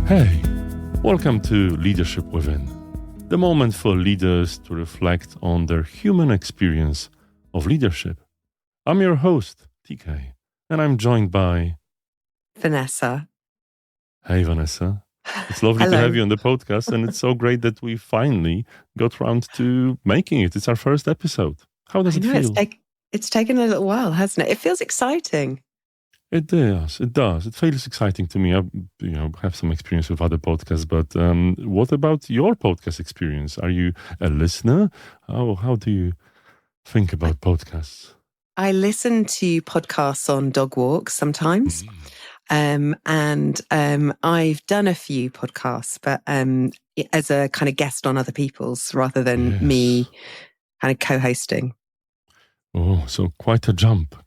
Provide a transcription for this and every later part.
Hey, welcome to Leadership Within, the moment for leaders to reflect on their human experience of leadership. I'm your host, TK, and I'm joined by Vanessa. Hey, Vanessa. It's lovely to have you on the podcast, and it's so great that we finally got round to making it. It's our first episode. How does it feel? It's taken a little while, hasn't it? It feels exciting. It does. It does. It feels exciting to me. I, have some experience with other podcasts, but what about your podcast experience? Are you a listener? How do you think about podcasts? I listen to podcasts on dog walks sometimes. And I've done a few podcasts, but as a kind of guest on other people's rather than me kind of co-hosting. Oh, so quite a jump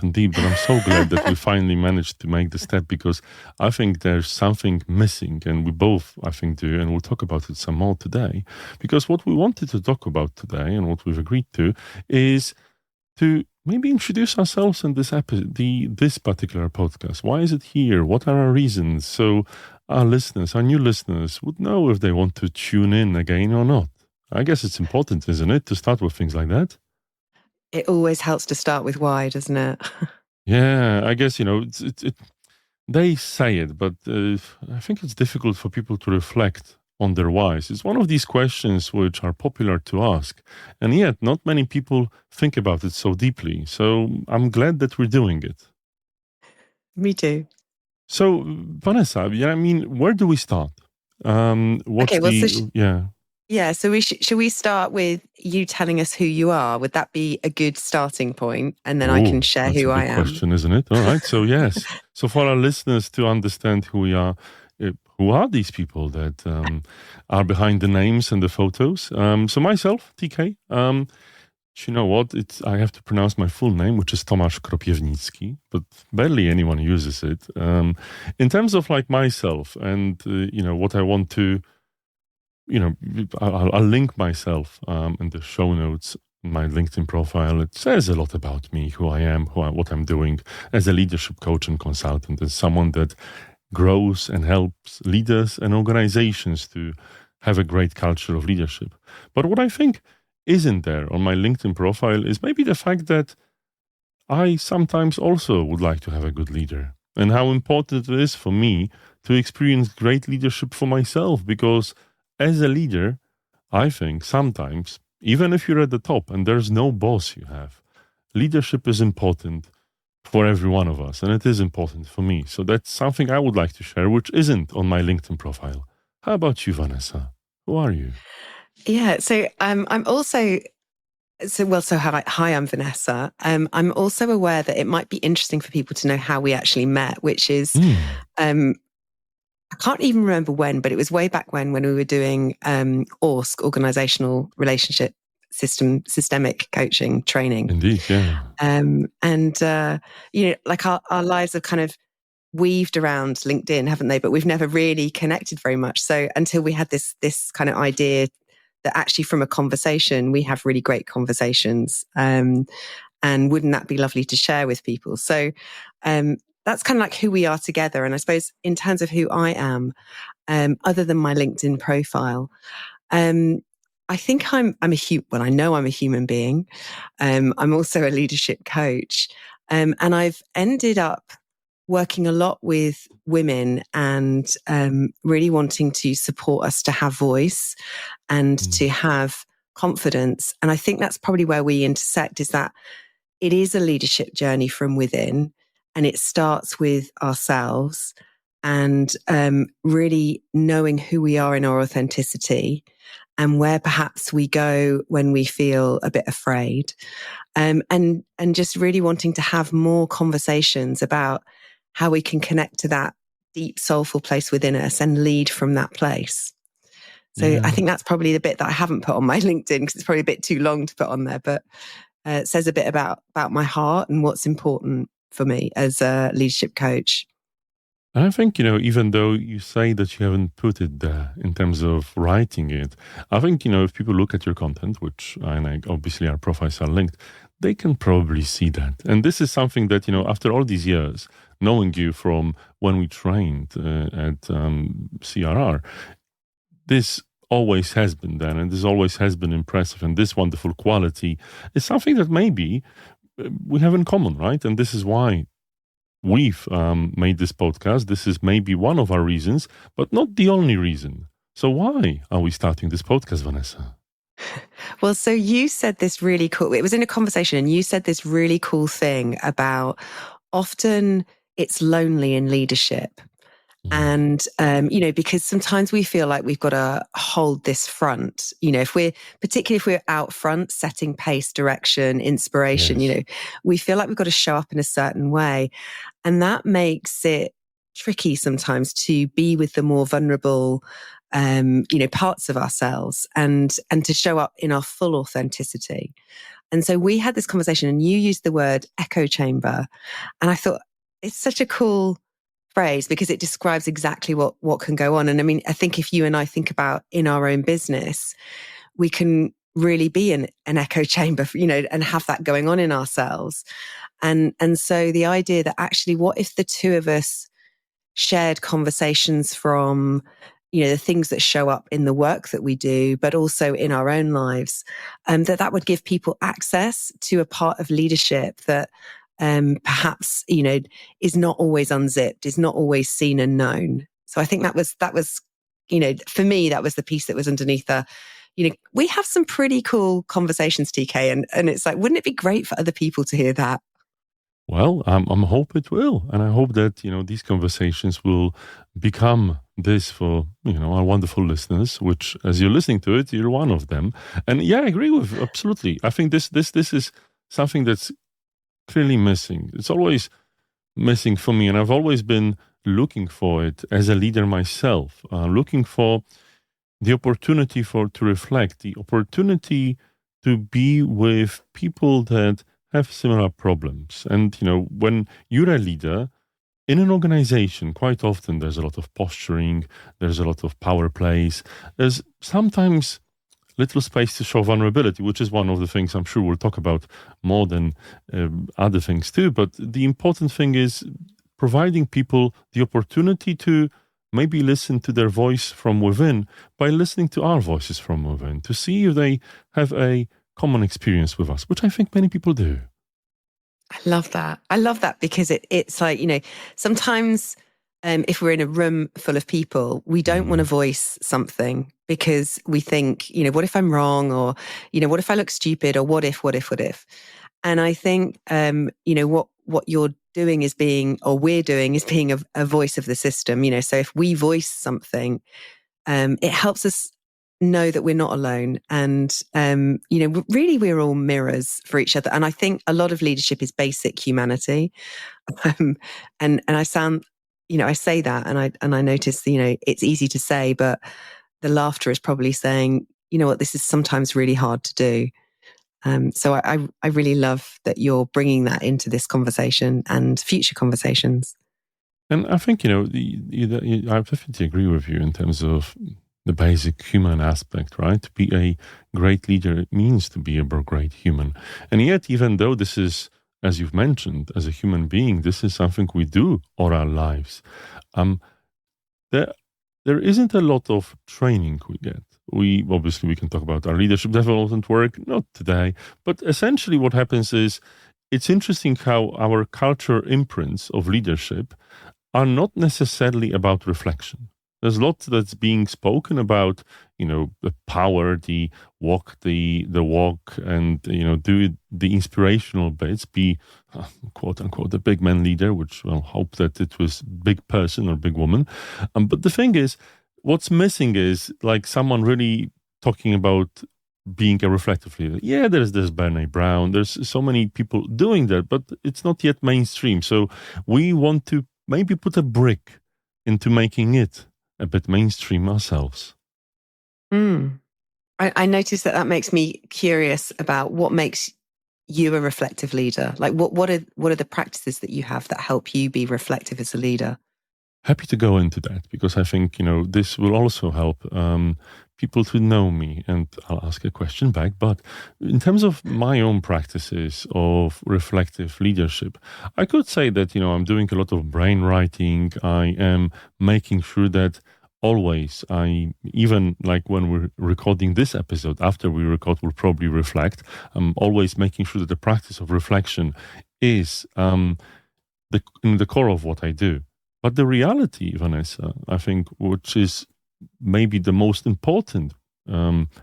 indeed. But I'm so glad that we finally managed to make the step, because I think there's something missing, and we both, I think, do, and we'll talk about it some more today. Because what we wanted to talk about today, and what we've agreed to, is to maybe introduce ourselves in this this particular podcast. Why is it here? What are our reasons? So our new listeners, would know if they want to tune in again or not. I guess it's important, isn't it, to start with things like that? It always helps to start with why, doesn't it? Yeah, I guess, they say it, but I think it's difficult for people to reflect on their whys. It's one of these questions which are popular to ask, and yet not many people think about it so deeply. So I'm glad that we're doing it. Me too. So, Vanessa, where do we start? Yeah, so should we start with you telling us who you are? Would that be a good starting point? And then I can share who I am. That's a good question, isn't it? All right, so yes. So for our listeners to understand who we are, who are these people that are behind the names and the photos? So myself, TK, you know what? I have to pronounce my full name, which is Tomasz Kropiewnicki, but barely anyone uses it. In terms of like myself and, what I want to, I'll link myself in the show notes, my LinkedIn profile. It says a lot about me, who I am, what I'm doing as a leadership coach and consultant, as someone that grows and helps leaders and organizations to have a great culture of leadership. But what I think isn't there on my LinkedIn profile is maybe the fact that I sometimes also would like to have a good leader, and how important it is for me to experience great leadership for myself, because as a leader, I think sometimes, even if you're at the top and there's no boss you have, leadership is important for every one of us, and it is important for me. So that's something I would like to share, which isn't on my LinkedIn profile. How about you, Vanessa? Who are you? Yeah, so I'm also... hi, I'm Vanessa. I'm also aware that it might be interesting for people to know how we actually met, which is... I can't even remember when, but it was way back when we were doing ORSC, Organizational Relationship Systemic Coaching Training. Indeed, yeah. Like our lives have kind of weaved around LinkedIn, haven't they? But we've never really connected very much. So until we had this kind of idea that actually from a conversation, we have really great conversations. And wouldn't that be lovely to share with people? So that's kind of like who we are together. And I suppose in terms of who I am, other than my LinkedIn profile, I think I know I'm a human being. I'm also a leadership coach. And I've ended up working a lot with women and really wanting to support us to have voice and to have confidence. And I think that's probably where we intersect, is that it is a leadership journey from within. And it starts with ourselves and really knowing who we are in our authenticity and where perhaps we go when we feel a bit afraid. And just really wanting to have more conversations about how we can connect to that deep, soulful place within us and lead from that place. So I think that's probably the bit that I haven't put on my LinkedIn, because it's probably a bit too long to put on there, but it says a bit about my heart and what's important for me as a leadership coach. And I think, even though you say that you haven't put it there in terms of writing it, I think, if people look at your content, obviously our profiles are linked, they can probably see that. And this is something that, after all these years, knowing you from when we trained at CRR, this always has been done, and this always has been impressive. And this wonderful quality is something that maybe we have in common, right? And this is why we've made this podcast. This is maybe one of our reasons, but not the only reason. So why are we starting this podcast, Vanessa? Well, so you said this really cool, it was in a conversation, and you said this really cool thing about often it's lonely in leadership. And, because sometimes we feel like we've got to hold this front, particularly if we're out front, setting pace, direction, inspiration, Yes. We feel like we've got to show up in a certain way. And that makes it tricky sometimes to be with the more vulnerable, parts of ourselves and to show up in our full authenticity. And so we had this conversation, and you used the word echo chamber. And I thought it's such a cool phrase because it describes exactly what can go on. And I mean, I think if you and I think about in our own business, we can really be in an echo chamber, and have that going on in ourselves. And so the idea that actually, what if the two of us shared conversations from, the things that show up in the work that we do, but also in our own lives, that would give people access to a part of leadership that perhaps, is not always unzipped, is not always seen and known. So I think that was, for me, that was the piece that was underneath we have some pretty cool conversations, TK. And it's like, wouldn't it be great for other people to hear that? Well, I hope it will. And I hope that, these conversations will become this for, our wonderful listeners, which as you're listening to it, you're one of them. And yeah, I agree with, absolutely. I think this is something that's clearly missing. It's always missing for me, and I've always been looking for it as a leader myself, looking for the opportunity to reflect, the opportunity to be with people that have similar problems. And, when you're a leader in an organization, quite often there's a lot of posturing, there's a lot of power plays, there's sometimes little space to show vulnerability, which is one of the things I'm sure we'll talk about more than other things too. But the important thing is providing people the opportunity to maybe listen to their voice from within by listening to our voices from within, to see if they have a common experience with us, which I think many people do. I love that. I love that because it's like, sometimes if we're in a room full of people, we don't want to voice something because we think, what if I'm wrong? Or, what if I look stupid? Or what if? And I think, what you're doing is we're doing is being a voice of the system, so if we voice something, it helps us know that we're not alone. And, really we're all mirrors for each other. And I think a lot of leadership is basic humanity. And I sound, I say that and I notice, it's easy to say, but the laughter is probably saying, what, this is sometimes really hard to do. So I really love that you're bringing that into this conversation and future conversations. And I think, I definitely agree with you in terms of the basic human aspect, right? To be a great leader, it means to be a great human. And yet, even though this is, as you've mentioned, as a human being, this is something we do all our lives. There isn't a lot of training we get. We can talk about our leadership development work, not today, but essentially what happens is it's interesting how our culture imprints of leadership are not necessarily about reflection. There's lots that's being spoken about, the power, the walk, the walk, and, do the inspirational bits, be, quote unquote, a big man leader, which we'll hope that it was big person or big woman. But the thing is, what's missing is like someone really talking about being a reflective leader. Yeah, there's Brené Brown. There's so many people doing that, but it's not yet mainstream. So we want to maybe put a brick into making it a bit mainstream ourselves. I noticed that makes me curious about what makes you a reflective leader. Like what are the practices that you have that help you be reflective as a leader? Happy to go into that because I think, this will also help people to know me, and I'll ask a question back. But in terms of my own practices of reflective leadership, I could say that, I'm doing a lot of brain writing. I am making sure that always, even like when we're recording this episode, after we record, we'll probably reflect. I'm always making sure that the practice of reflection is in the core of what I do. But the reality, Vanessa, I think, which is maybe the most important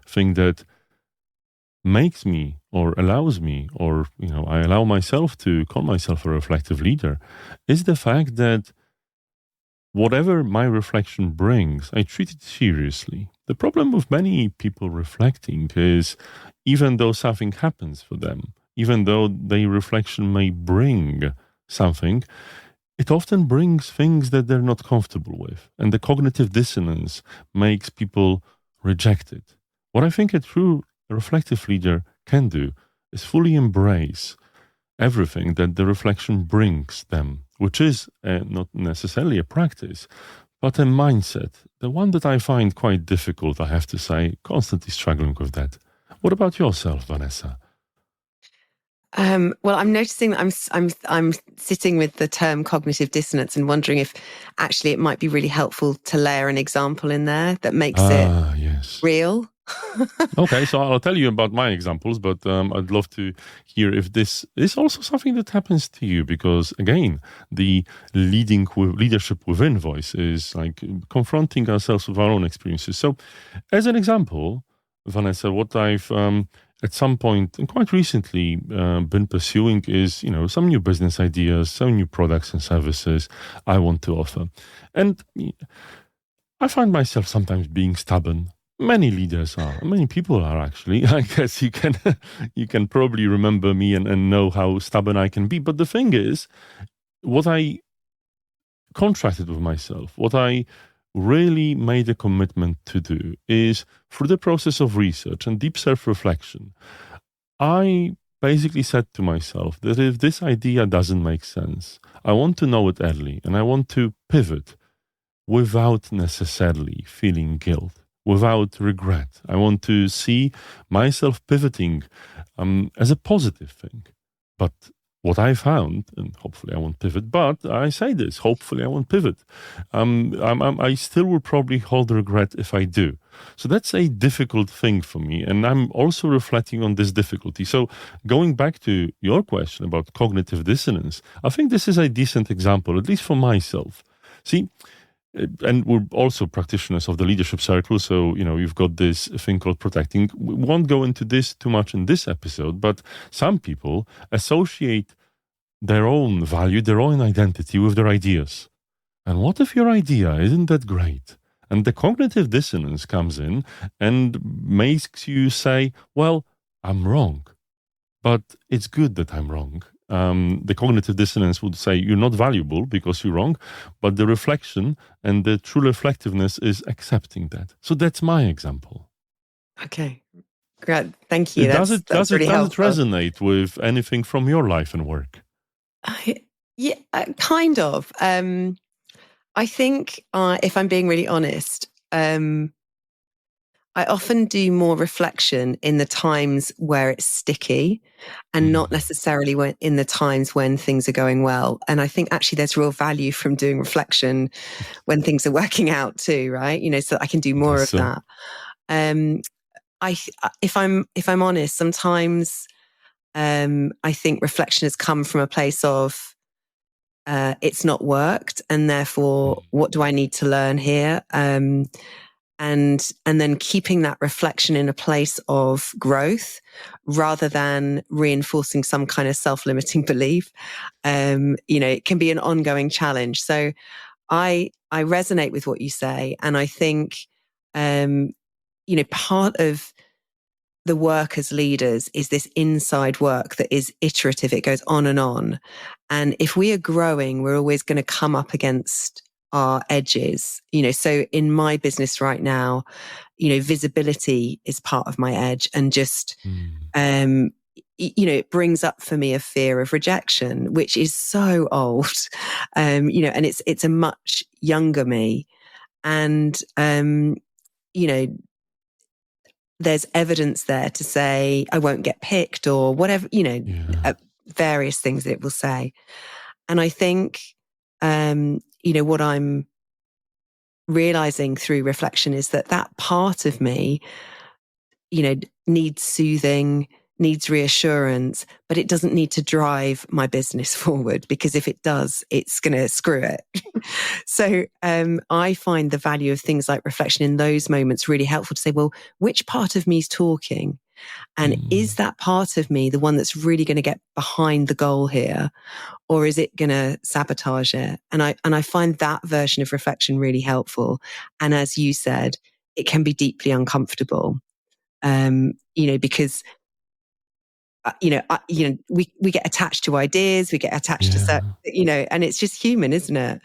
thing that makes me or allows me, or I allow myself to call myself a reflective leader, is the fact that whatever my reflection brings, I treat it seriously. The problem with many people reflecting is, even though something happens for them, even though their reflection may bring something, it often brings things that they're not comfortable with. And the cognitive dissonance makes people reject it. What I think a true reflective leader can do is fully embrace everything that the reflection brings them, which is not necessarily a practice, but a mindset. The one that I find quite difficult, I have to say, constantly struggling with that. What about yourself, Vanessa? Well, I'm noticing that I'm sitting with the term cognitive dissonance and wondering if actually it might be really helpful to layer an example in there that makes it yes. real. Okay, so I'll tell you about my examples, but I'd love to hear if this is also something that happens to you, because again, the leadership within voice is like confronting ourselves with our own experiences. So, as an example, Vanessa, what I've at some point and quite recently been pursuing is, some new business ideas, some new products and services I want to offer, and I find myself sometimes being stubborn. Many leaders are. Many people are, actually. I guess you can probably remember me and know how stubborn I can be. But the thing is, what I contracted with myself, what I really made a commitment to do is, through the process of research and deep self-reflection, I basically said to myself that if this idea doesn't make sense, I want to know it early, and I want to pivot without necessarily feeling guilt, without regret. I want to see myself pivoting as a positive thing. But what I found, and hopefully I won't pivot, but I say this, hopefully I won't pivot. I still will probably hold regret if I do. So that's a difficult thing for me. And I'm also reflecting on this difficulty. So going back to your question about cognitive dissonance, I think this is a decent example, at least for myself. See, and we're also practitioners of the leadership circle, so you've got this thing called protecting. We won't go into this too much in this episode, but some people associate their own value, their own identity with their ideas. And what if your idea isn't that great? And the cognitive dissonance comes in and makes you say, well, I'm wrong, but it's good that I'm wrong. The cognitive dissonance would say you're not valuable because you're wrong, but the reflection and the true reflectiveness is accepting that. So that's my example. Okay, great. Thank you. Does it really helpful. resonate with anything from your life and work? Yeah, kind of. I think if I'm being really honest, I often do more reflection in the times where it's sticky and not necessarily in the times when things are going well. And I think actually there's real value from doing reflection when things are working out too, right? So I can do more of that. If I'm honest, sometimes I think reflection has come from a place of it's not worked, and therefore what do I need to learn here? And then keeping that reflection in a place of growth rather than reinforcing some kind of self-limiting belief. It can be an ongoing challenge. So I resonate with what you say. And I think, part of the work as leaders is this inside work that is iterative. It goes on and on. And if we are growing, we're always going to come up against our edges, so in my business right now, visibility is part of my edge, and just, it brings up for me a fear of rejection, which is so old, and it's a much younger me. And, there's evidence there to say, I won't get picked or whatever, various things that it will say. And I think, what I'm realizing through reflection is that part of me, needs soothing, needs reassurance, but it doesn't need to drive my business forward, because if it does, it's going to screw it. So I find the value of things like reflection in those moments really helpful to say, well, which part of me is talking? And is that part of me the one that's really going to get behind the goal here? Or is it going to sabotage it? And I find that version of reflection really helpful. And as you said, it can be deeply uncomfortable, because we get attached to ideas, we get attached to certain, and it's just human, isn't it?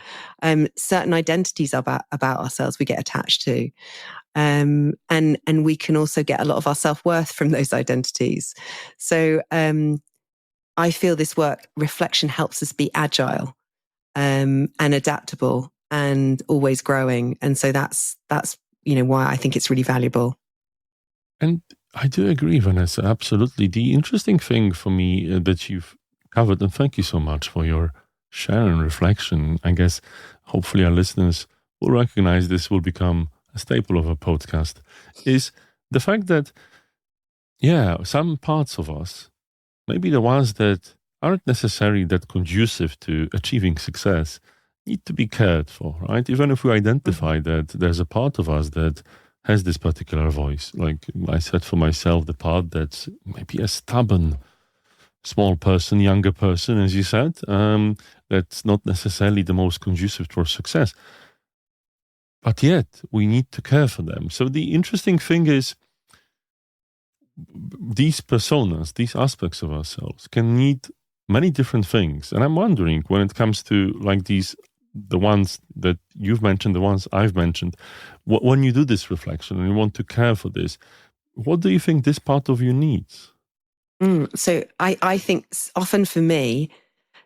Certain identities about ourselves we get attached to. And we can also get a lot of our self-worth from those identities. So I feel this reflection helps us be agile and adaptable and always growing. And so that's why I think it's really valuable. And I do agree, Vanessa, absolutely. The interesting thing for me that you've covered, and thank you so much for your share and reflection. I guess hopefully our listeners will recognize this will become a staple of a podcast, is the fact that, some parts of us, maybe the ones that aren't necessarily that conducive to achieving success, need to be cared for, right? Even if we identify that there's a part of us that has this particular voice. Like I said for myself, the part that's maybe a stubborn, small person, younger person, as you said, that's not necessarily the most conducive towards success. But yet, we need to care for them. So the interesting thing is, these personas, these aspects of ourselves can need many different things. And I'm wondering, when it comes to like the ones that you've mentioned, the ones I've mentioned, when you do this reflection and you want to care for this, what do you think this part of you needs? So I think often for me,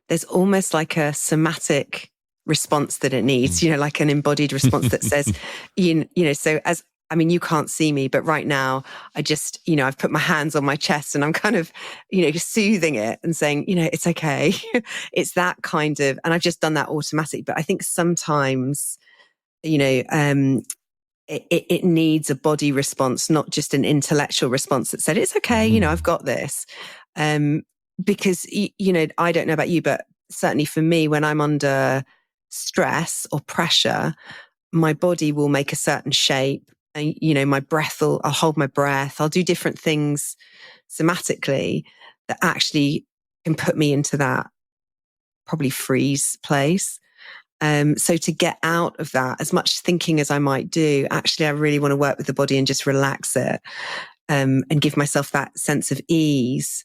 there's almost like a somatic response that it needs, like an embodied response that says, so you can't see me, but right now I just, I've put my hands on my chest and I'm kind of, soothing it and saying, it's okay. It's that kind of, and I've just done that automatically. But I think sometimes, it needs a body response, not just an intellectual response that said, it's okay, I've got this. Because, I don't know about you, but certainly for me, when I'm under stress or pressure, my body will make a certain shape. And, my breath I'll hold my breath. I'll do different things somatically that actually can put me into that probably freeze place. So to get out of that, as much thinking as I might do, actually, I really want to work with the body and just relax it, and give myself that sense of ease,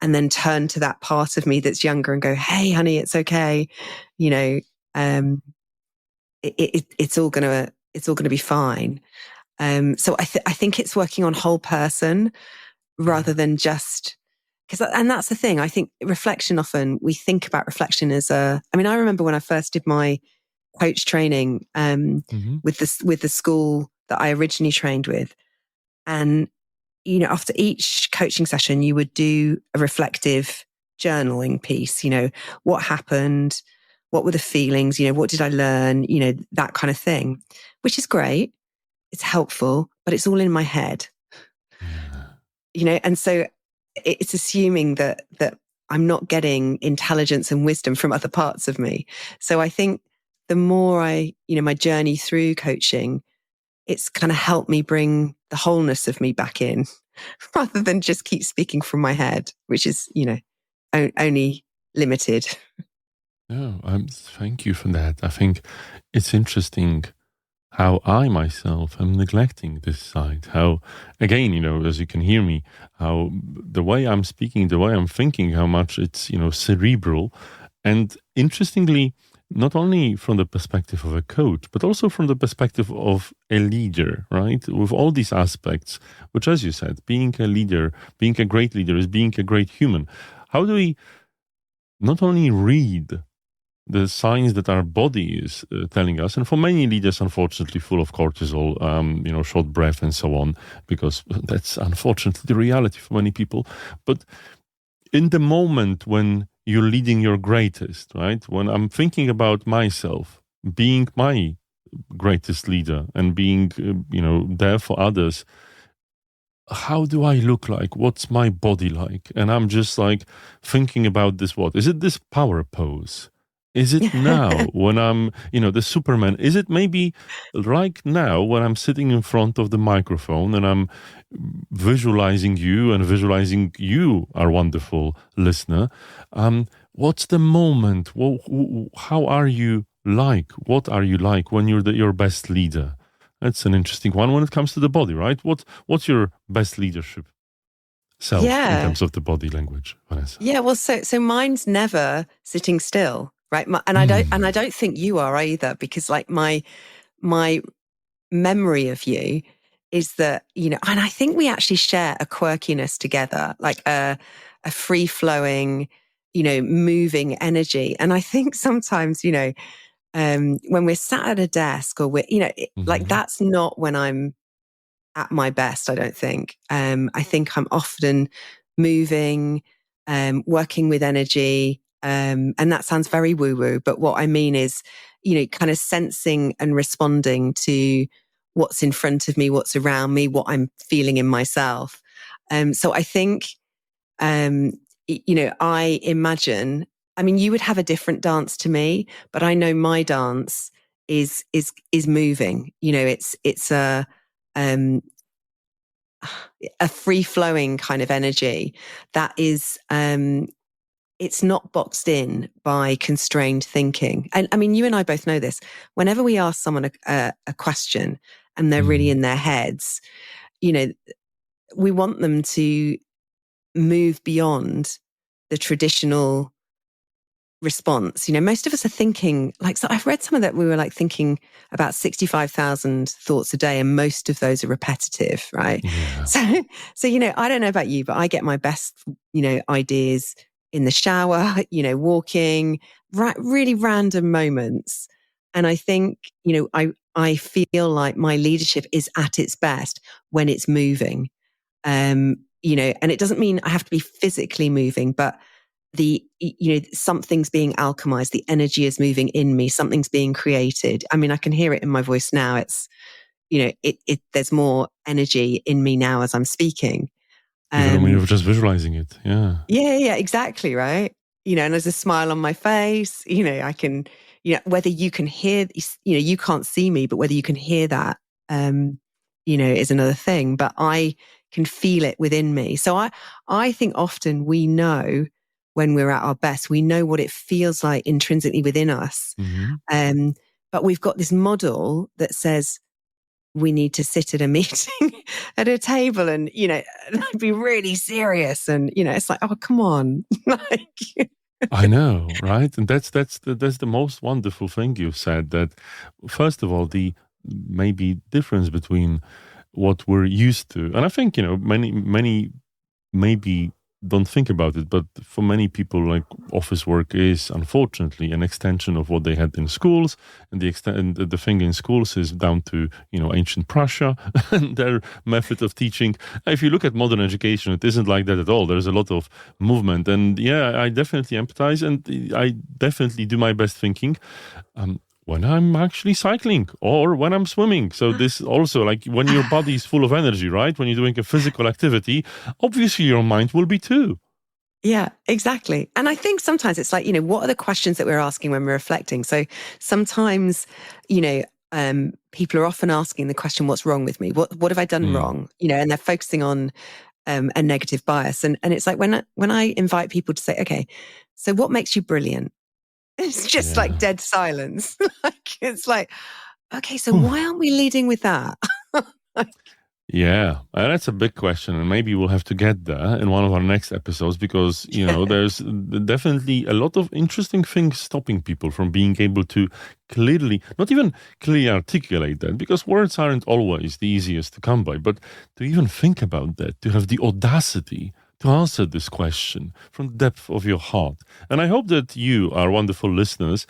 and then turn to that part of me that's younger and go, hey, honey, it's okay. It's all gonna be fine. So I think it's working on whole person rather than just, and that's the thing. I think reflection, often we think about reflection as I remember when I first did my coach training with the school that I originally trained with, and after each coaching session, you would do a reflective journaling piece. What happened, what were the feelings, what did I learn, that kind of thing, which is great. It's helpful, but it's all in my head, and so it's assuming that I'm not getting intelligence and wisdom from other parts of me. So I think the more my journey through coaching, it's kind of helped me bring the wholeness of me back in rather than just keep speaking from my head, which is, only limited. No, thank you for that. I think it's interesting how I myself am neglecting this side. How, again, as you can hear me, how the way I'm speaking, the way I'm thinking, how much it's, cerebral. And interestingly, not only from the perspective of a coach, but also from the perspective of a leader, right? With all these aspects, which, as you said, being a leader, being a great leader is being a great human. How do we not only read the signs that our body is telling us. And for many leaders, unfortunately, full of cortisol, short breath and so on, because that's unfortunately the reality for many people. But in the moment when you're leading your greatest, right? When I'm thinking about myself being my greatest leader and being, there for others, how do I look like? What's my body like? And I'm just like thinking about this. What is it? This power pose? Is it now when I'm, the Superman? Is it maybe right now when I'm sitting in front of the microphone and I'm visualizing you and visualizing you, our wonderful listener? What's the moment? How are you like? What are you like when you're your best leader? That's an interesting one when it comes to the body, right? What's your best leadership self in terms of the body language, Vanessa? Yeah, well, so mine's never sitting still, right? And I don't think you are either, because like my memory of you is that, and I think we actually share a quirkiness together, like a free flowing, moving energy. And I think sometimes, when we're sat at a desk or we're, like that's not when I'm at my best, I don't think. I think I'm often moving, working with energy. And that sounds very woo-woo, but what I mean is, kind of sensing and responding to what's in front of me, what's around me, what I'm feeling in myself. So I think, I imagine, you would have a different dance to me, but I know my dance is moving. It's a free flowing kind of energy that is, it's not boxed in by constrained thinking. And you and I both know this. Whenever we ask someone a question and they're really in their heads, we want them to move beyond the traditional response. Most of us are thinking so I've read some of that. We were thinking about 65,000 thoughts a day, and most of those are repetitive, right? Yeah. So I don't know about you, but I get my best, ideas in the shower, walking, really random moments. And I think, I feel like my leadership is at its best when it's moving. And it doesn't mean I have to be physically moving, but something's being alchemized, the energy is moving in me, something's being created. I can hear it in my voice now. It's, there's more energy in me now as I'm speaking. Even when you're just visualizing it. Yeah. Yeah, exactly. Right. And there's a smile on my face, I can, whether you can hear, you can't see me, but whether you can hear that, is another thing, but I can feel it within me. So I think often we know when we're at our best, we know what it feels like intrinsically within us. But we've got this model that says we need to sit at a meeting at a table and, be really serious. And, it's like, oh, come on. I know, right? And that's the most wonderful thing you've said, that first of all, the maybe difference between what we're used to. And I think, many maybe don't think about it, but for many people, office work is unfortunately an extension of what they had in schools, and the thing in schools is down to ancient Prussia and their method of teaching. If you look at modern education, it isn't like that at all. There's a lot of movement, and I definitely empathize, and I definitely do my best thinking when I'm actually cycling or when I'm swimming. So this also, when your body is full of energy, right? When you're doing a physical activity, obviously your mind will be too. Yeah, exactly. And I think sometimes it's what are the questions that we're asking when we're reflecting? So sometimes, people are often asking the question, what's wrong with me? What have I done wrong? And they're focusing on a negative bias. And it's when I invite people to say, okay, so what makes you brilliant? It's just dead silence. It's okay, so why aren't we leading with that? Yeah, that's a big question, and maybe we'll have to get there in one of our next episodes, because there's definitely a lot of interesting things stopping people from being able to not even clearly articulate that, because words aren't always the easiest to come by, but to even think about that, to have the audacity to answer this question from the depth of your heart. And I hope that you, our wonderful listeners,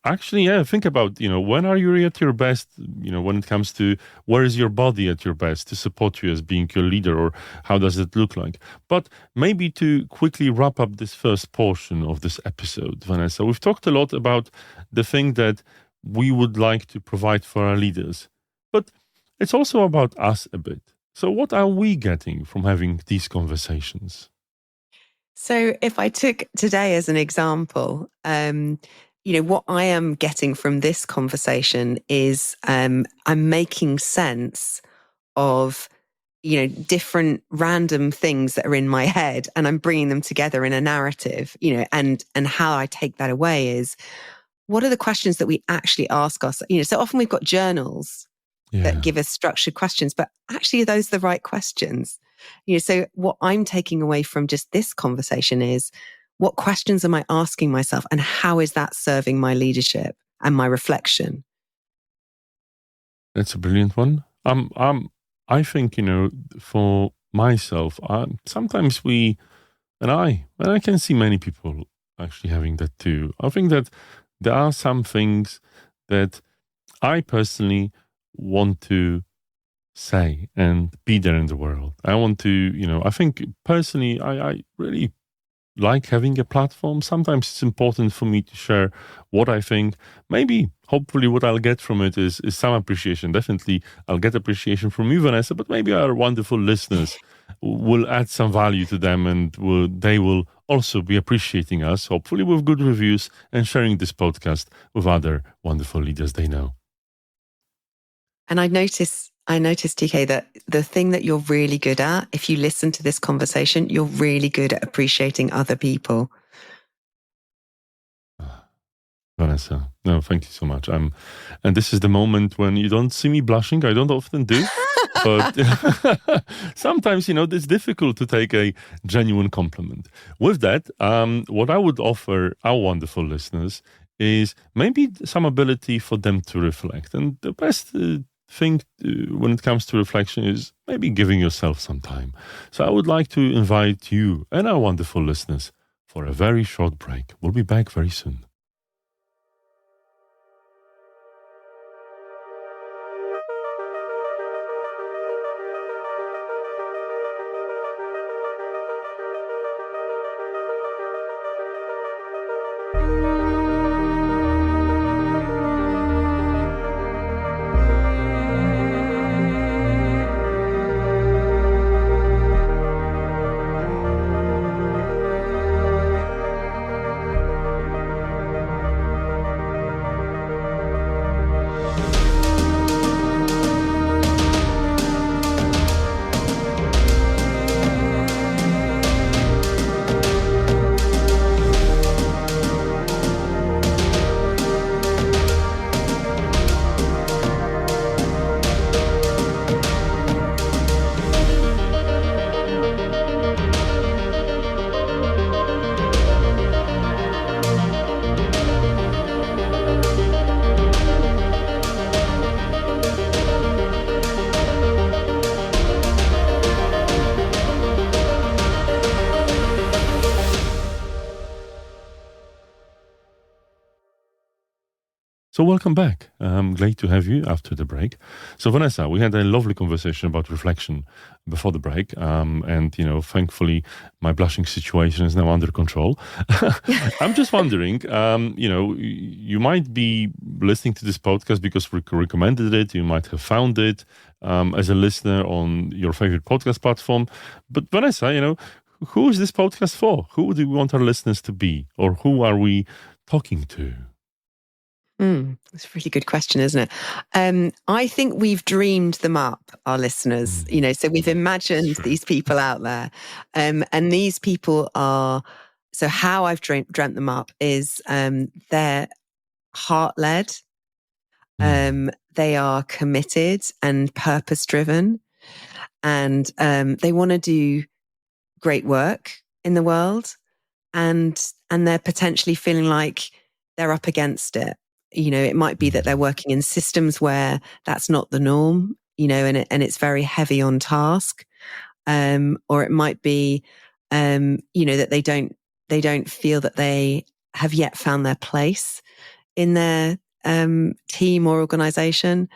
actually, think about, when are you at your best, when it comes to where is your body at your best to support you as being your leader, or how does it look like? But maybe to quickly wrap up this first portion of this episode, Vanessa, we've talked a lot about the thing that we would like to provide for our leaders, but it's also about us a bit. So what are we getting from having these conversations? So if I took today as an example, what I am getting from this conversation is I'm making sense of, different random things that are in my head, and I'm bringing them together in a narrative, and how I take that away is, what are the questions that we actually ask us? So often we've got journals that give us structured questions, but actually are those the right questions? So what I'm taking away from just this conversation is, what questions am I asking myself, and how is that serving my leadership and my reflection? That's a brilliant one. I think, for myself, sometimes I can see many people actually having that too. I think that there are some things that I personally want to say and be there in the world. I want to, I think personally, I really like having a platform. Sometimes it's important for me to share what I think. Maybe, hopefully, what I'll get from it is some appreciation. Definitely, I'll get appreciation from you, Vanessa, but maybe our wonderful listeners will add some value to them, and they will also be appreciating us, hopefully with good reviews and sharing this podcast with other wonderful leaders they know. And I noticed, TK, that the thing that you're really good at, if you listen to this conversation, you're really good at appreciating other people. Vanessa, no, thank you so much. And this is the moment when you don't see me blushing. I don't often do, but sometimes, it's difficult to take a genuine compliment. With that, what I would offer our wonderful listeners is maybe some ability for them to reflect. And the best thing when it comes to reflection is maybe giving yourself some time. So I would like to invite you and our wonderful listeners for a very short break. We'll be back very soon. So welcome back. I'm glad to have you after the break. So Vanessa, we had a lovely conversation about reflection before the break. And, thankfully my blushing situation is now under control. I'm just wondering, you might be listening to this podcast because we recommended it. You might have found it as a listener on your favorite podcast platform. But Vanessa, who is this podcast for? Who do we want our listeners to be? Or who are we talking to? That's a really good question, isn't it? I think we've dreamed them up, our listeners, so we've imagined these people out there. And these people are, so how I've dreamt them up is they're heart-led. They are committed and purpose-driven. And they want to do great work in the world. And they're potentially feeling like they're up against it. It might be that they're working in systems where that's not the norm, and it's very heavy on task. Or it might be that they don't feel that they have yet found their place in their team or organization.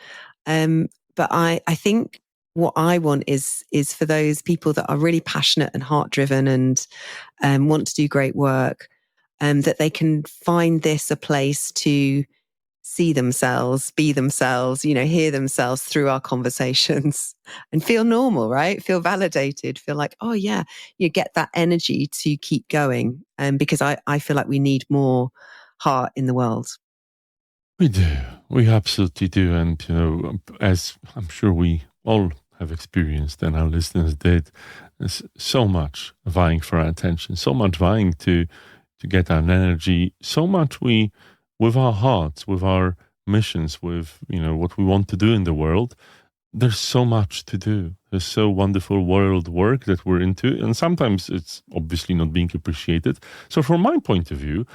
But I think what I want is for those people that are really passionate and heart driven and want to do great work, that they can find this a place to see themselves, be themselves, hear themselves through our conversations and feel normal, right? Feel validated, feel like, oh yeah, you get that energy to keep going. Because I feel like we need more heart in the world. We do. We absolutely do. And, as I'm sure we all have experienced and our listeners did, there's so much vying for our attention, so much vying to get our energy, so much with our hearts, with our missions, with, what we want to do in the world. There's so much to do. There's so wonderful world work that we're into, and sometimes it's obviously not being appreciated. So from my point of view,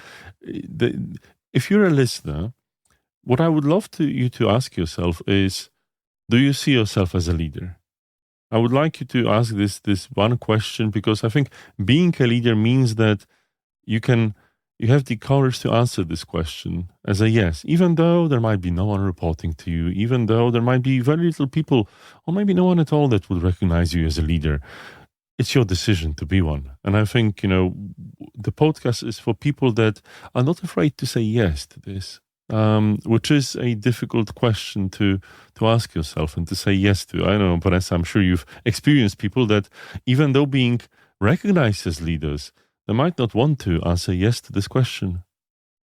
if you're a listener, what I would love you to ask yourself is, do you see yourself as a leader? I would like you to ask this one question, because I think being a leader means that you have the courage to answer this question as a yes, even though there might be no one reporting to you, even though there might be very little people, or maybe no one at all that would recognize you as a leader. It's your decision to be one. And I think, the podcast is for people that are not afraid to say yes to this. Which is a difficult question to ask yourself and to say yes to. I don't know, Vanessa, I'm sure you've experienced people that, even though being recognized as leaders, they might not want to answer yes to this question.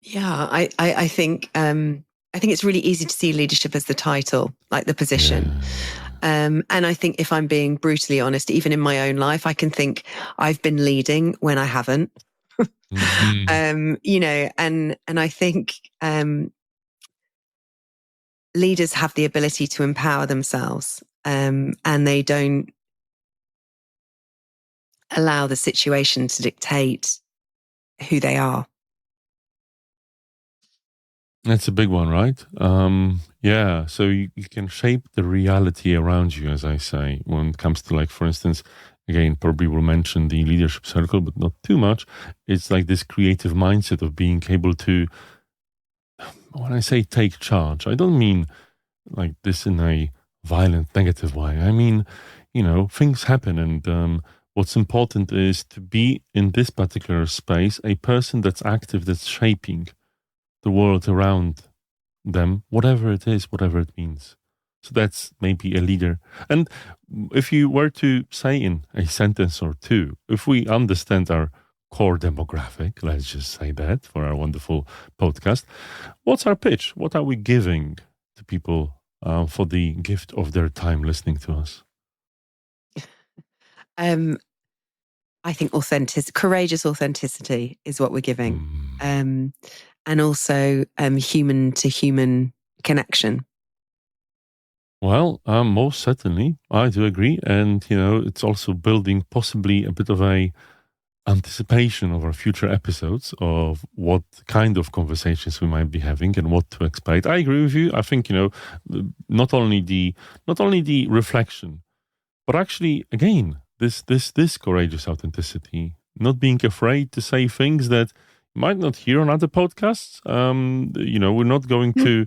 Yeah, I think it's really easy to see leadership as the title, like the position. Yeah. And I think, if I'm being brutally honest, even in my own life, I can think I've been leading when I haven't. Mm-hmm. And I think leaders have the ability to empower themselves, and they don't allow the situation to dictate who they are. That's a big one, right? Yeah. So you can shape the reality around you, as I say, when it comes to, like, for instance, again, probably we'll mention the leadership circle, but not too much. It's like this creative mindset of being able to, when I say take charge, I don't mean like this in a violent, negative way. I mean, things happen, and what's important is to be in this particular space a person that's active, that's shaping the world around them, whatever it is, whatever it means. So that's maybe a leader. And if you were to say in a sentence or two, if we understand our core demographic, let's just say that for our wonderful podcast, what's our pitch? What are we giving to people for the gift of their time listening to us? I think courageous authenticity is what we're giving. And also human to human connection. Well, most certainly, I do agree. And, it's also building possibly a bit of a anticipation of our future episodes of what kind of conversations we might be having and what to expect. I agree with you. I think, not only the reflection, but actually, again, this courageous authenticity, not being afraid to say things that you might not hear on other podcasts. We're not going to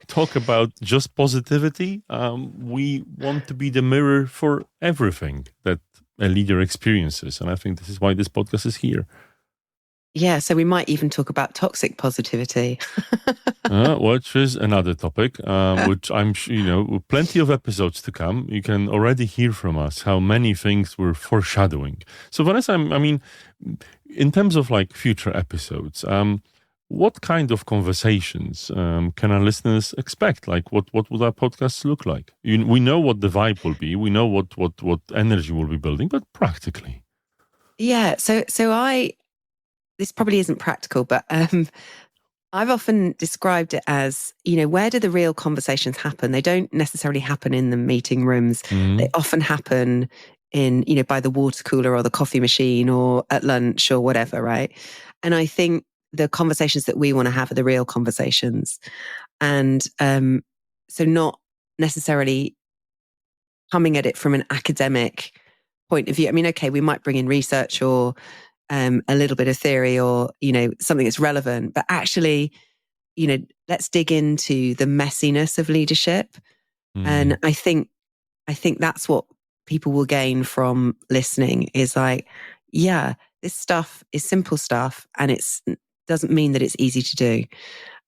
talk about just positivity. We want to be the mirror for everything that a leader experiences. And I think this is why this podcast is here. Yeah, so we might even talk about toxic positivity. Which is another topic, which I'm sure, plenty of episodes to come. You can already hear from us how many things we're foreshadowing. So Vanessa, I mean, in terms of like future episodes, what kind of conversations can our listeners expect? Like, what would our podcasts look like? We know what the vibe will be. We know what energy we'll be building, but practically. Yeah. So this probably isn't practical, but I've often described it as, where do the real conversations happen? They don't necessarily happen in the meeting rooms. Mm-hmm. They often happen in, by the water cooler or the coffee machine or at lunch or whatever, right? And I think the conversations that we want to have are the real conversations. And so not necessarily coming at it from an academic point of view. I mean, okay, we might bring in research or a little bit of theory or, something that's relevant, but actually, let's dig into the messiness of leadership. And I think that's what people will gain from listening is like, yeah, this stuff is simple stuff and it's doesn't mean that it's easy to do.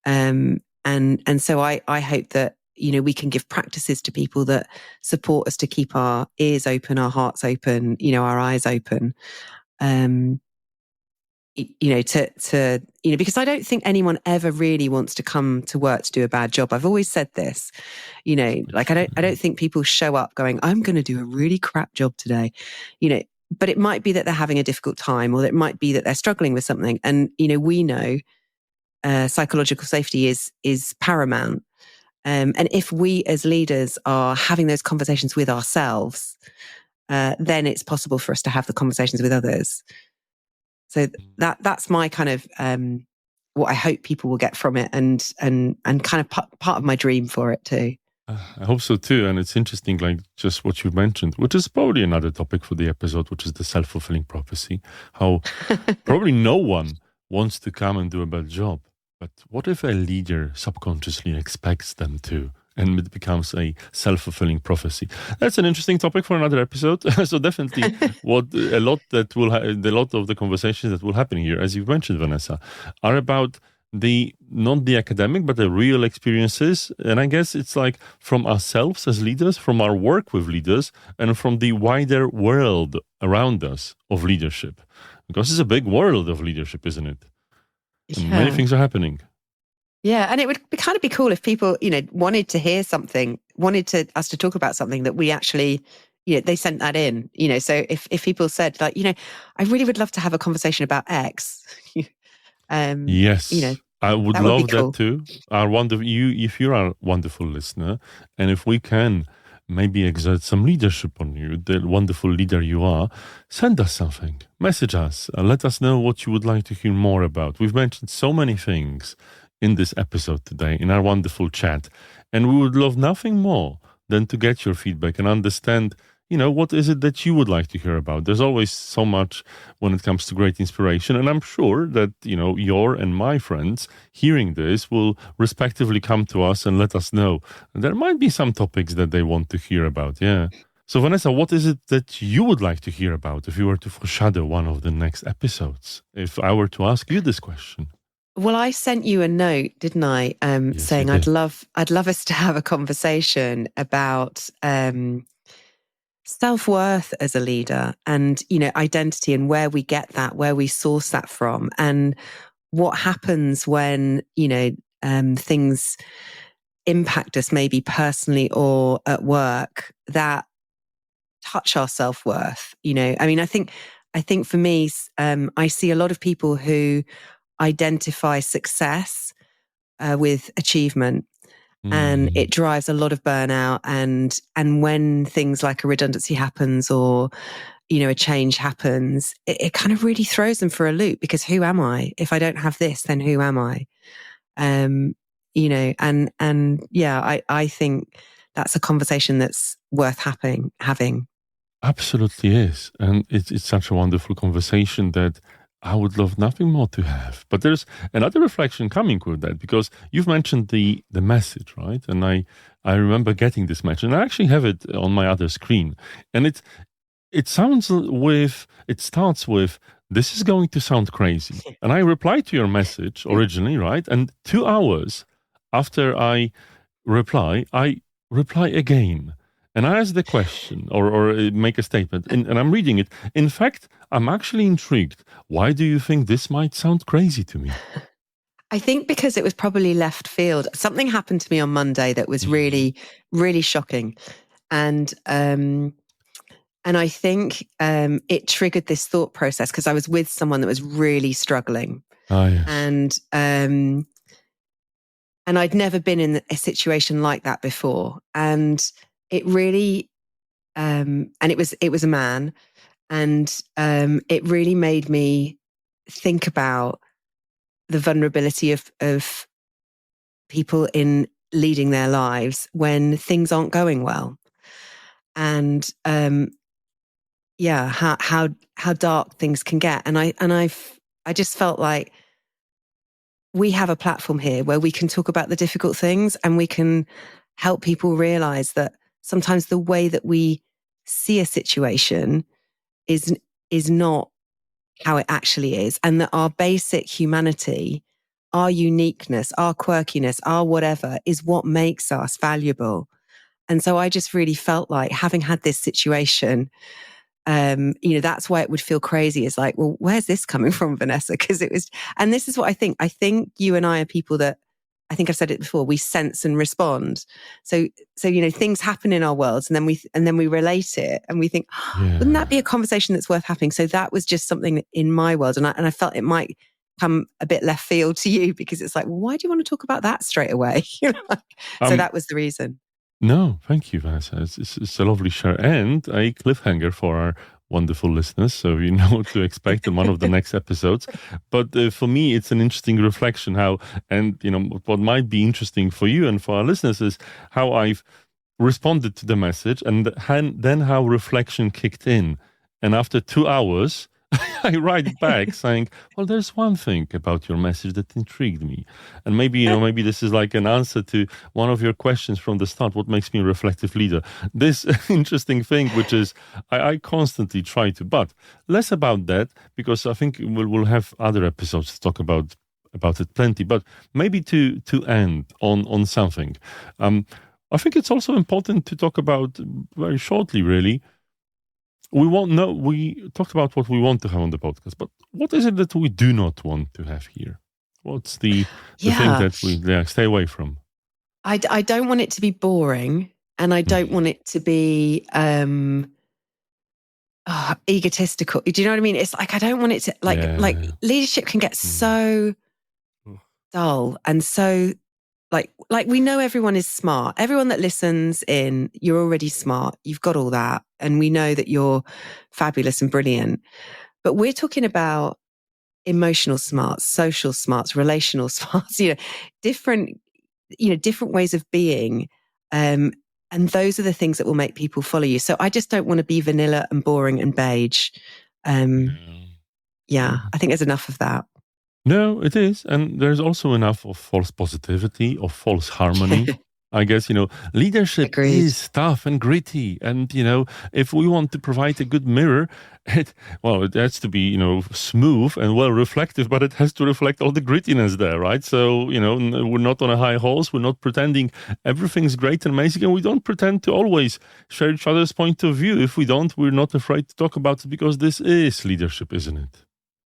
And so I hope that, we can give practices to people that support us to keep our ears open, our hearts open, our eyes open. Because I don't think anyone ever really wants to come to work to do a bad job. I've always said this, like I don't think people show up going, I'm going to do a really crap job today, but it might be that they're having a difficult time or it might be that they're struggling with something. And, we know psychological safety is paramount. And if we as leaders are having those conversations with ourselves, then it's possible for us to have the conversations with others. So that's my kind of what I hope people will get from it, and kind of part of my dream for it too. I hope so too. And it's interesting, like just what you mentioned, which is probably another topic for the episode, which is the self-fulfilling prophecy. How probably no one wants to come and do a bad job. But what if a leader subconsciously expects them to? And it becomes a self-fulfilling prophecy. That's an interesting topic for another episode. So definitely, a lot of the conversations that will happen here, as you've mentioned, Vanessa, are about not the academic, but the real experiences. And I guess it's like from ourselves as leaders, from our work with leaders, and from the wider world around us of leadership. Because it's a big world of leadership, isn't it? And many things are happening. Yeah, and it would kind of be cool if people, wanted to hear something, wanted us to talk about something that we actually, they sent that in, So if people said like, I really would love to have a conversation about X. Yes, I would love that cool. too. If you're a wonderful listener, and if we can maybe exert some leadership on you, the wonderful leader you are, send us something, message us, let us know what you would like to hear more about. We've mentioned so many things in this episode today, in our wonderful chat. And we would love nothing more than to get your feedback and understand, what is it that you would like to hear about? There's always so much when it comes to great inspiration. And I'm sure that, your and my friends hearing this will respectively come to us and let us know. There might be some topics that they want to hear about. Yeah. So Vanessa, what is it that you would like to hear about if you were to foreshadow one of the next episodes? If I were to ask you this question. Well, I sent you a note, didn't I? Yes, saying I'd love us to have a conversation about self-worth as a leader and, identity and where we get that, where we source that from, and what happens when, things impact us maybe personally or at work that touch our self-worth. I mean, I think for me, I see a lot of people who identify success with achievement, and it drives a lot of burnout. And when things like a redundancy happens or a change happens, it kind of really throws them for a loop, because who am I if I don't have this? Then who am I? And I think that's a conversation that's worth having. Absolutely is. And it's such a wonderful conversation that I would love nothing more to have. But there's another reflection coming with that, because you've mentioned the message, right? And I remember getting this message, and I actually have it on my other screen. And it starts with, this is going to sound crazy. And I replied to your message originally, right? And 2 hours after I reply again. And I ask the question or make a statement, and I'm reading it. In fact, I'm actually intrigued. Why do you think this might sound crazy to me? I think because it was probably left field. Something happened to me on Monday that was really, really shocking. And I think it triggered this thought process because I was with someone that was really struggling. Ah, yes. And I'd never been in a situation like that before. And it really, and it was a man, and it really made me think about the vulnerability of people in leading their lives when things aren't going well. And how dark things can get. And I just felt like we have a platform here where we can talk about the difficult things, and we can help people realize that sometimes the way that we see a situation is not how it actually is, and that our basic humanity, our uniqueness, our quirkiness, our whatever is what makes us valuable. And so I just really felt like, having had this situation, that's why it would feel crazy. It's like, well, where's this coming from, Vanessa? Because it was, and this is what I think you and I are people that, I think I've said it before, we sense and respond. So things happen in our worlds, and then we relate it, and we think, wouldn't that be a conversation that's worth having? So that was just something in my world, and I felt it might come a bit left field to you, because it's like, well, why do you want to talk about that straight away? So that was the reason. No, thank you, Vanessa. It's a lovely share, and a cliffhanger for our wonderful listeners, so you know what to expect in one of the next episodes. But for me, it's an interesting reflection what might be interesting for you and for our listeners is how I've responded to the message, and then how reflection kicked in. And after 2 hours, I write back saying, well, there's one thing about your message that intrigued me. And maybe this is like an answer to one of your questions from the start. What makes me a reflective leader? This interesting thing, which is I constantly try to, but less about that, because I think we'll have other episodes to talk about it plenty, but maybe to end on something. I think it's also important to talk about very shortly, really. We talked about what we want to have on the podcast, but what is it that we do not want to have here? What's the thing that we stay away from? I don't want it to be boring, and I don't want it to be egotistical. Do you know what I mean? It's like, I don't want it to, like leadership can get so dull, and so like we know everyone is smart. Everyone that listens in, you're already smart. You've got all that. And we know that you're fabulous and brilliant. But we're talking about emotional smarts, social smarts, relational smarts, different ways of being. And those are the things that will make people follow you. So I just don't want to be vanilla and boring and beige. I think there's enough of that. No, it is. And there's also enough of false positivity, of false harmony. I guess, leadership is tough and gritty. And, if we want to provide a good mirror, it has to be, smooth and well reflective, but it has to reflect all the grittiness there, right? So, we're not on a high horse. We're not pretending everything's great and amazing. And we don't pretend to always share each other's point of view. If we don't, we're not afraid to talk about it, because this is leadership, isn't it?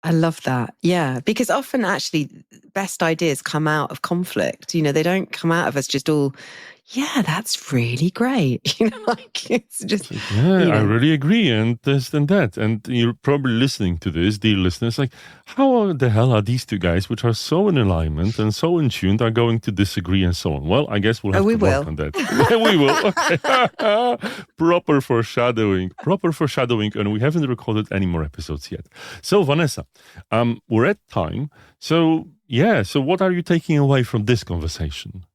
I love that. Yeah. Because often actually best ideas come out of conflict. They don't come out of us just all, yeah, that's really great. It's just. I really agree. And this and that. And you're probably listening to this, dear listeners, like, how the hell are these two guys, which are so in alignment and so in tune, are going to disagree and so on? Well, I guess we'll have to work on that. We will. Okay. Proper foreshadowing. And we haven't recorded any more episodes yet. So, Vanessa, we're at time. So what are you taking away from this conversation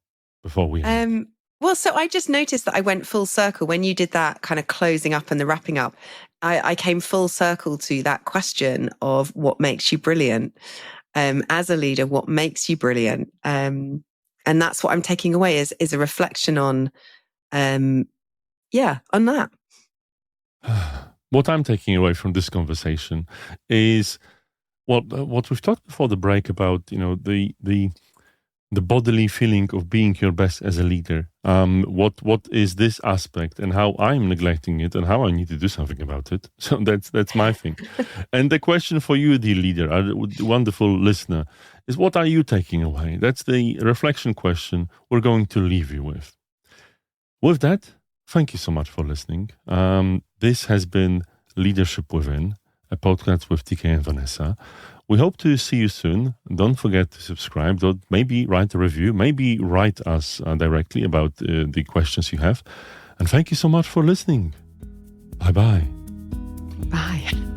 before we end? Well, so I just noticed that I went full circle when you did that kind of closing up and the wrapping up. I came full circle to that question of what makes you brilliant. As a leader, what makes you brilliant? And that's what I'm taking away is a reflection on that. What I'm taking away from this conversation is what we've talked before the break about, the bodily feeling of being your best as a leader. What is this aspect, and how I'm neglecting it, and how I need to do something about it. So that's my thing. And the question for you, dear leader, our wonderful listener, is what are you taking away? That's the reflection question we're going to leave you with. With that, thank you so much for listening. This has been Leadership Within, a podcast with TK and Vanessa. We hope to see you soon. Don't forget to subscribe. Maybe write a review. Maybe write us directly about the questions you have. And thank you so much for listening. Bye-bye. Bye.